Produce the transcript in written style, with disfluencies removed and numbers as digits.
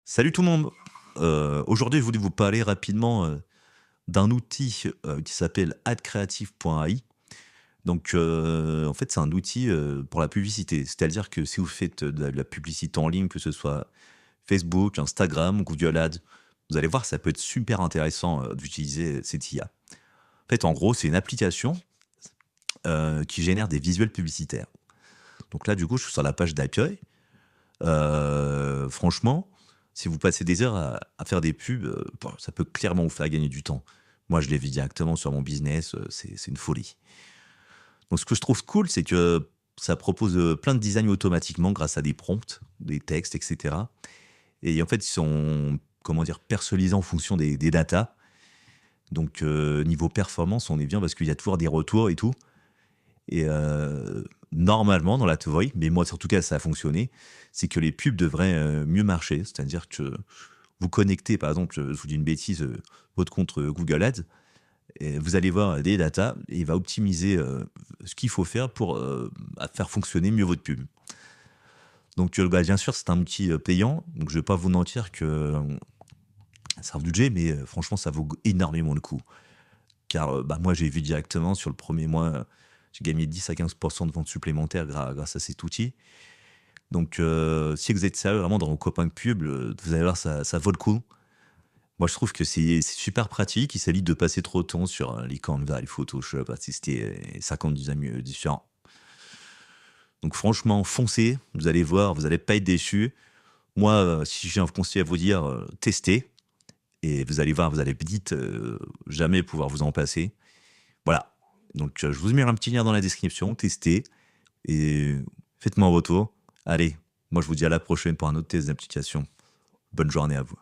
Salut tout le monde. Aujourd'hui, je voulais vous parler rapidement d'un outil qui s'appelle adcreative.ai. Donc, en fait, c'est un outil pour la publicité. C'est-à-dire que si vous faites de la publicité en ligne, que ce soit Facebook, Instagram, Google Ads, vous allez voir, ça peut être super intéressant d'utiliser cette IA. En fait, en gros, c'est une application qui génère des visuels publicitaires. Donc là, du coup, je suis sur la page d'accueil. Franchement, si vous passez des heures à faire des pubs, bon, ça peut clairement vous faire gagner du temps. Moi, je l'ai vu directement sur mon business, c'est une folie. Donc ce que je trouve cool, c'est que ça propose, plein de designs automatiquement grâce à des prompts, des textes et cetera, et en fait, ils sont, comment dire? Personnalisés en fonction des datas. Donc niveau performance, on est bien parce qu'il y a toujours des retours et tout. Et normalement, dans la théorie, mais moi, en tout cas, ça a fonctionné, c'est que les pubs devraient mieux marcher. C'est-à-dire que vous connectez, par exemple, je vous dis une bêtise, votre compte Google Ads, et vous allez voir des datas, et il va optimiser ce qu'il faut faire pour faire fonctionner mieux votre pub. Donc, bah, bien sûr, c'est un outil payant, donc je ne vais pas vous mentir que c'est un budget, mais franchement, ça vaut énormément le coup. Car bah, moi, j'ai vu directement sur le premier mois, j'ai gagné 10 à 15% de ventes supplémentaires grâce à cet outil. Donc, si vous êtes sérieux vraiment dans vos copains de pub, vous allez voir, ça vaut le coup. Moi, je trouve que c'est super pratique. Il s'évite de passer trop de temps sur les Canva, les Photoshop, à tester 50 designs différents. Donc, franchement, foncez. Vous allez voir, vous n'allez pas être déçus. Moi, si j'ai un conseil à vous dire, testez. Et vous allez voir, vous allez vite jamais pouvoir vous en passer. Voilà. Donc, je vous mets un petit lien dans la description. Testez et faites-moi un retour. Allez, moi, je vous dis à la prochaine pour un autre test d'application. Bonne journée à vous.